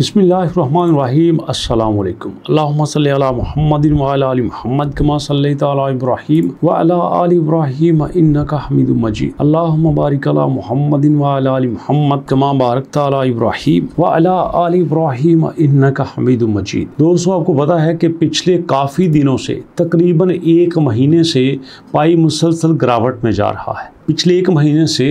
बिस्मिल्लाहिर्रहमानिर्रहीम अस्सलामु अलैकुम अल्लाहुम्मा सल्लि अला मुहम्मदिन व अला आलि मुहम्मद कमा सल्लैता अला इब्राहीम व अला आलि इब्राहीम इन्नका हमीदुम मजीद अल्लाहुम्मा बारिक अला मुहम्मदिन व अला आलि मुहम्मद कमा बारकता अला इब्राहीम व अला आलि इब्राहीम इन्नका हमीदुम मजीद। दोस्तों, आपको पता है कि पिछले काफ़ी दिनों से तकरीबन एक महीने से पाई मुसलसल गिरावट में जा रहा है। पिछले एक महीने से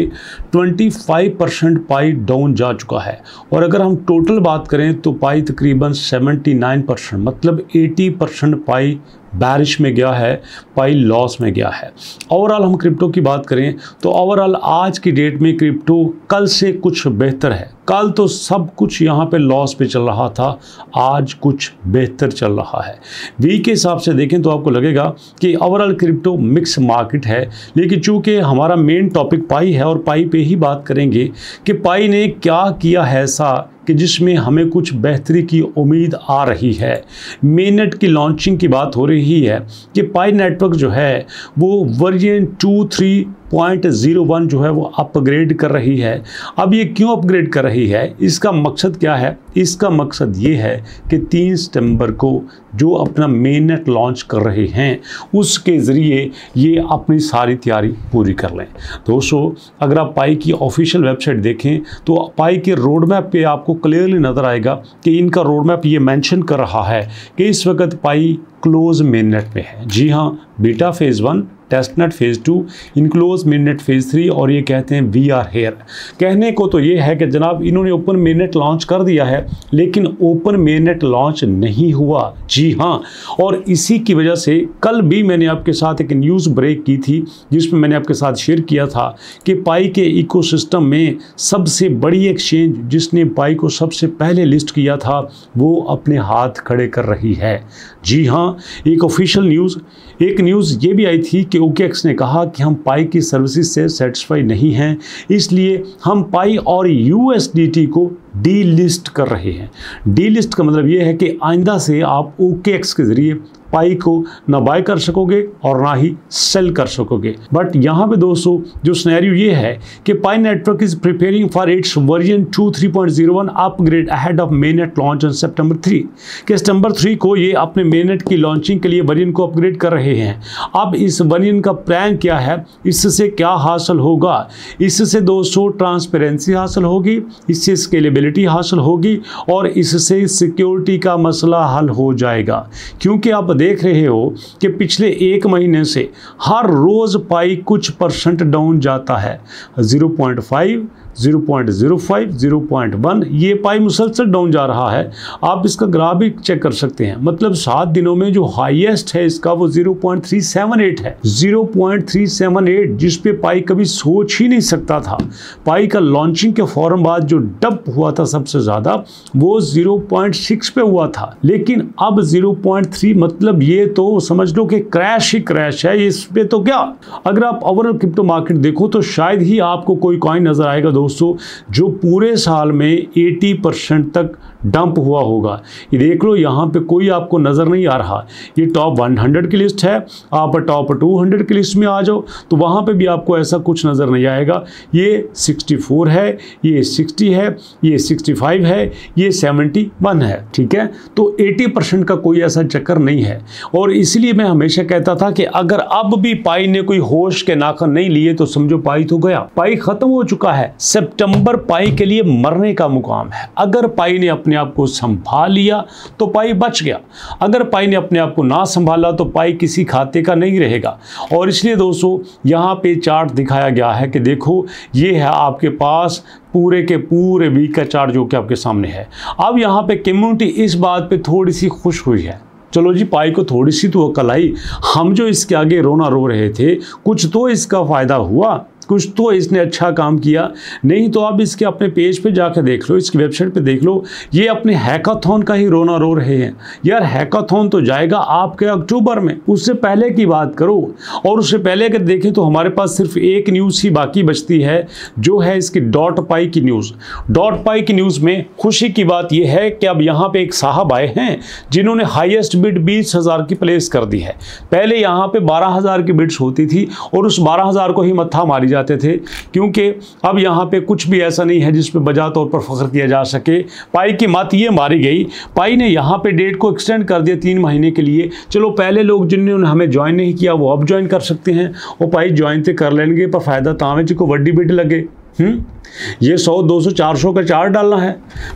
25% पाई डाउन जा चुका है और अगर हम टोटल बात करें तो पाई तकरीबन 79% मतलब 80% पाई बारिश में गया है, पाई लॉस में गया है। ओवरऑल हम क्रिप्टो की बात करें तो ओवरऑल आज की डेट में क्रिप्टो कल से कुछ बेहतर है। कल तो सब कुछ यहाँ पे लॉस पे चल रहा था, आज कुछ बेहतर चल रहा है। वीक के हिसाब से देखें तो आपको लगेगा कि ओवरऑल क्रिप्टो मिक्स मार्केट है, लेकिन चूँकि हमारा मेन टॉपिक पाई है और पाई पे ही बात करेंगे कि पाई ने क्या किया है ऐसा कि जिसमें हमें कुछ बेहतरी की उम्मीद आ रही है। मेननेट की लॉन्चिंग की बात हो रही है कि पाई नेटवर्क जो है वो वर्जन 2.3.01 जो है वो अपग्रेड कर रही है। अब ये क्यों अपग्रेड कर रही है, इसका मकसद क्या है? इसका मकसद ये है कि 3 सितंबर को जो अपना मेननेट लॉन्च कर रहे हैं उसके ज़रिए ये अपनी सारी तैयारी पूरी कर लें। दोस्तों, अगर आप पाई की ऑफिशियल वेबसाइट देखें तो पाई के रोड मैप पे आपको क्लियरली नज़र आएगा कि इनका रोड मैप ये मेंशन कर रहा है कि इस वक्त पाई क्लोज मेननेट में है। जी हाँ, beta phase 1, testnet phase 2, enclose mainnet phase 3 और ये कहते हैं वी आर हेयर। कहने को तो ये है कि जनाब इन्होंने ओपन मेननेट लॉन्च कर दिया है, लेकिन ओपन मेननेट लॉन्च नहीं हुआ। जी हाँ, और इसी की वजह से कल भी मैंने आपके साथ एक न्यूज़ ब्रेक की थी जिसमें मैंने आपके साथ शेयर किया था कि पाई के इकोसिस्टम में सबसे बड़ी एक्सचेंज जिसने पाई को सबसे पहले लिस्ट किया था वो अपने हाथ खड़े कर रही है। जी हाँ, एक ऑफिशियल न्यूज़ ये भी आई थी कि OKX ने कहा कि हम पाई की सर्विसेज से सेटिस्फाई नहीं हैं, इसलिए हम पाई और USDT को डी लिस्ट कर रहे हैं। डी लिस्ट का मतलब ये है कि आइंदा से आप OKX के ज़रिए पाई को ना बाय कर सकोगे और ना ही सेल कर सकोगे। बट यहाँ पे दोस्तों जो सिनेरियो ये है कि Pi network is preparing for its version 2.3.01 upgrade ahead of mainnet launch on सितंबर 3 कि सितंबर 3 को ये अपने मेननेट की लॉन्चिंग के लिए वर्जन को अपग्रेड कर रहे हैं। अब इस वर्जन का प्लान क्या है, इससे क्या हासिल होगा? इससे दोस्तों ट्रांसपेरेंसी हासिल होगी, इससे स्केलेबिलिटी हासिल होगी और इससे सिक्योरिटी का मसला हल हो जाएगा। क्योंकि आप देख रहे हो कि पिछले एक महीने से हर रोज पाई कुछ % डाउन जाता है। 0.5, 0.05, 0.1 ये पाई मुसलसल डाउन जा रहा है। आप इसका ग्राफ भी चेक कर सकते हैं, मतलब 7 दिनों में जो हाईएस्ट है इसका वो 0.378 है। 0.378 जिस पे पाई कभी सोच ही नहीं सकता था। पाई का लॉन्चिंग के फौरन बाद जो डंप हुआ था सबसे ज़्यादा वो 0.6 पे हुआ था, लेकिन अब 0.3 मतलब ये तो समझ लो कि क्रैश ही क्रैश है। इस पे तो क्या, अगर आप ओवरऑल क्रिप्टो मार्केट देखो तो शायद ही आपको कोई कॉइन नज़र आएगा दोस्तों जो पूरे साल में 80% तक डंप हुआ होगा। ये देख लो, यहाँ पे कोई आपको नज़र नहीं आ रहा। ये टॉप 100 की लिस्ट है, आप टॉप 200 की लिस्ट में आ जाओ तो वहाँ पे भी आपको ऐसा कुछ नज़र नहीं आएगा। ये 64 है, ये 60 है, ये 65 है, ये 71 है। ठीक है, तो 80% का कोई ऐसा चक्कर नहीं है। और इसलिए मैं हमेशा कहता था कि अगर अब भी पाई ने कोई होश के नाखन नहीं लिए तो समझो पाई तो गया, पाई खत्म हो चुका है। सितंबर पाई के लिए मरने का मुकाम है। अगर पाई ने अपने आप को संभाल लिया तो पाई बच गया, अगर पाई ने अपने आप को ना संभाला तो पाई किसी खाते का नहीं रहेगा। और इसलिए दोस्तों यहाँ पे चार्ट दिखाया गया है कि देखो ये है आपके पास पूरे के पूरे वीक का चार्ट जो कि आपके सामने है। अब यहाँ पे कम्युनिटी इस बात पे थोड़ी सी खुश हुई है। चलो जी, पाई को थोड़ी सी तो अकल आई। हम जो इसके आगे रोना रो रहे थे कुछ तो इसका फ़ायदा हुआ, कुछ तो इसने अच्छा काम किया। नहीं तो आप इसके अपने पेज पे जाकर देख लो, इसकी वेबसाइट पे देख लो, ये अपने हैकाथॉन का ही रोना रो रहे हैं। यार हैकाथॉन तो जाएगा आपके अक्टूबर में, उससे पहले की बात करो। और उससे पहले अगर देखें तो हमारे पास सिर्फ एक न्यूज़ ही बाकी बचती है जो है इसकी डॉट पाई की न्यूज़। डॉट पाई की न्यूज़ में खुशी की बात यह है कि अब यहाँ पर एक साहब आए हैं जिन्होंने हाइएस्ट बिड 20,000 की प्लेस कर दी है। पहले यहाँ पर 12,000 की बिड्स होती थी और उस 12,000 को ही मत्था मारी जाते थे, क्योंकि अब यहाँ पे कुछ भी ऐसा नहीं है जिस पे बजा तौर पर फख्र किया जा सके। पाई की मत ये मारी गई, पाई ने यहाँ पे डेट को एक्सटेंड कर दिया 3 महीने के लिए। चलो पहले लोग जिन्होंने हमें ज्वाइन नहीं किया वो अब ज्वाइन कर सकते हैं, वो पाई ज्वाइन तो कर लेंगे, पर फायदा तावे को वड्डी बिट लगे। ये 100, 200, 400 का चार्ट डालना है।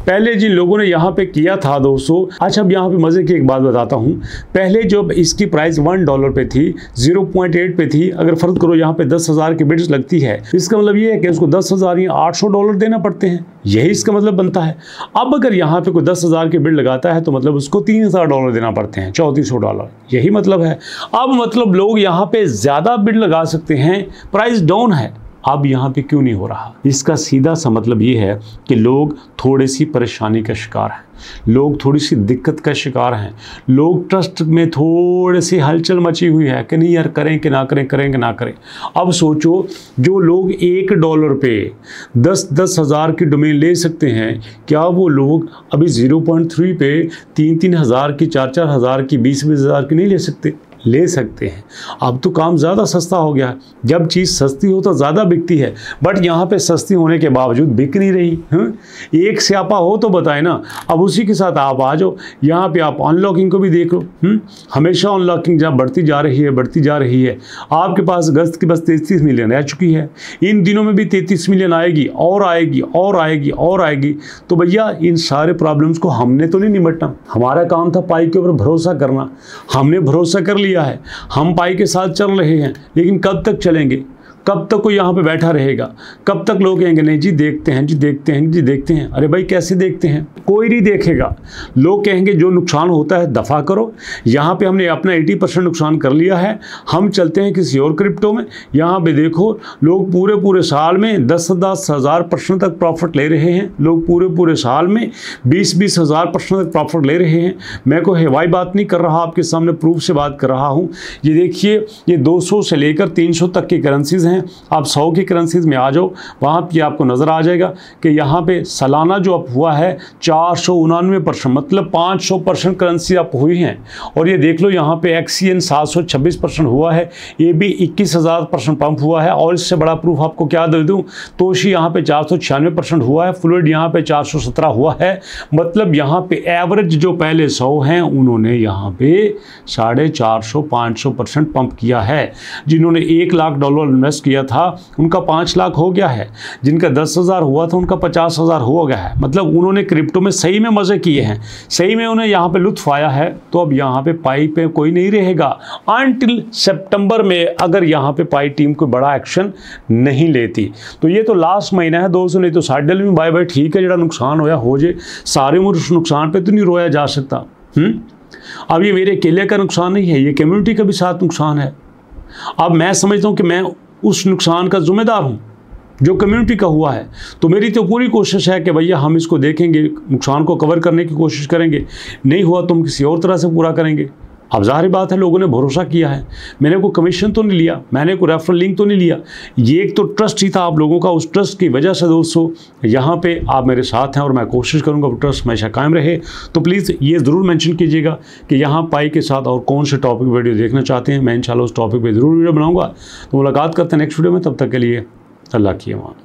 पहले जिन लोगों ने यहाँ पे किया था दोस्तों, अच्छा अब यहाँ पे मज़े की एक बात बताता हूँ। पहले जब इसकी प्राइस $1 पे थी, 0.8 पे थी, अगर फ़र्ज करो यहाँ पे 10,000 की बिड्स लगती है, इसका मतलब ये है कि उसको 10,000 या $800 देना पड़ते हैं, यही इसका मतलब बनता है। अब अगर यहाँ पे कोई 10,000 की बिड लगाता है तो मतलब उसको $3,000 देना पड़ते हैं, $3,400, यही मतलब है। अब मतलब लोग यहाँ पे ज़्यादा बिड लगा सकते हैं, प्राइस डाउन है। अब यहाँ पे क्यों नहीं हो रहा? इसका सीधा सा मतलब ये है कि लोग थोड़ी सी परेशानी का शिकार हैं, लोग थोड़ी सी दिक्कत का शिकार हैं, लोग ट्रस्ट में थोड़ी सी हलचल मची हुई है कि नहीं यार करें कि ना करें, करें कि ना करें। अब सोचो, जो लोग $1 पे 10-10 हज़ार की डोमेन ले सकते हैं, क्या वो लोग अभी 0.3 पे 3-3 हज़ार की, 4-4 हज़ार की, 20-20 हज़ार की नहीं ले सकते? ले सकते हैं। अब तो काम ज़्यादा सस्ता हो गया, जब चीज़ सस्ती हो तो ज़्यादा बिकती है, बट यहाँ पे सस्ती होने के बावजूद बिक नहीं रही। एक स्यापा हो तो बताए ना। अब उसी के साथ आप आ जाओ, यहाँ पे आप अनलॉकिंग को भी देख लो। हमेशा अनलॉकिंग जब बढ़ती जा रही है, बढ़ती जा रही है। आपके पास अगस्त की बस 33 मिलियन रह चुकी है, इन दिनों में भी 33 मिलियन आएगी और आएगी और आएगी और आएगी। तो भैया इन सारे प्रॉब्लम्स को हमने तो नहीं निपटना, हमारा काम था पाई के ऊपर भरोसा करना, हमने भरोसा कर लिया है, हम पाई के साथ चल रहे हैं। लेकिन कब तक चलेंगे? कब तक कोई यहाँ पे बैठा रहेगा? कब तक लोग कहेंगे नहीं जी देखते हैं, जी देखते हैं, जी देखते हैं? अरे भाई कैसे देखते हैं? कोई नहीं देखेगा। लोग कहेंगे जो नुकसान होता है दफ़ा करो, यहाँ पे हमने अपना 80% नुकसान कर लिया है, हम चलते हैं किसी और क्रिप्टो में। यहाँ पे देखो लोग पूरे पूरे साल में 10-10 हज़ार% तक प्रॉफिट ले रहे हैं, लोग पूरे पूरे साल में 20-20 हज़ार% तक प्रॉफिट ले रहे हैं। मैं कोई हवाई बात नहीं कर रहा, आपके सामने प्रूफ से बात कर रहा हूँ। ये देखिए, ये 200 से लेकर 300 तक की करेंसीज़ हैं। आप 100 की करेंसीज में आ जाओ, वहाँ पे आपको नज़र आ जाएगा कि यहाँ पे सालाना जो अप हुआ है 499%, मतलब 500% करेंसी अप हुई हैं। और ये देख लो यहाँ पे XCN 726% हुआ है, ये भी 21,000% पंप हुआ है। और इससे बड़ा प्रूफ आपको क्या दे दूँ, तोशी यहाँ पे 496% हुआ है, फ्लूइड यहाँ पे 417 हुआ है। मतलब यहाँ पे एवरेज जो पहले 100 हैं उन्होंने यहाँ पे 450-500% पंप किया है। जिन्होंने $1,00,000 इन्वेस्ट किया था उनका 5 लाख हो गया है, जिनका 10,000 हुआ था उनका 50,000 हो गया है। मतलब उन्होंने क्रिप्टो में सही में मज़े किए हैं, सही में उन्हें यहाँ पे लुत्फ आया है। तो अब यहाँ पे पाई पे कोई नहीं रहेगा अनटिल सितंबर में, अगर यहाँ पे पाई टीम कोई बड़ा एक्शन नहीं लेती। तो ये तो लास्ट महीना है दोस्तों, नहीं तो साइड में बाय बाय ठीक है, जरा नुकसान होया हो जाए, सारे उस नुकसान पर तो नहीं रोया जा सकता। अब ये मेरे अकेले का नुकसान नहीं है, ये कम्युनिटी का भी साथ नुकसान है। अब मैं समझता हूँ कि मैं उस नुकसान का जिम्मेदार हूँ जो कम्युनिटी का हुआ है। तो मेरी तो पूरी कोशिश है कि भैया हम इसको देखेंगे, नुकसान को कवर करने की कोशिश करेंगे, नहीं हुआ तो हम किसी और तरह से पूरा करेंगे। अब ज़ाहिर बात है लोगों ने भरोसा किया है, मैंने कोई कमीशन तो नहीं लिया, मैंने कोई रेफरल लिंक तो नहीं लिया, ये एक तो ट्रस्ट ही था आप लोगों का। उस ट्रस्ट की वजह से दोस्तों यहाँ पे आप मेरे साथ हैं और मैं कोशिश करूँगा वो ट्रस्ट हमेशा कायम रहे। तो प्लीज़ ये ज़रूर मेंशन कीजिएगा कि यहाँ पाई के साथ और कौन से टॉपिक वीडियो देखना चाहते हैं। मैं इंशाल्लाह उस टॉपिक पर ज़रूर वीडियो बनाऊँगा। तो मुलाकात करते हैं नेक्स्ट वीडियो में, तब तक के लिए अल्लाह की अमान।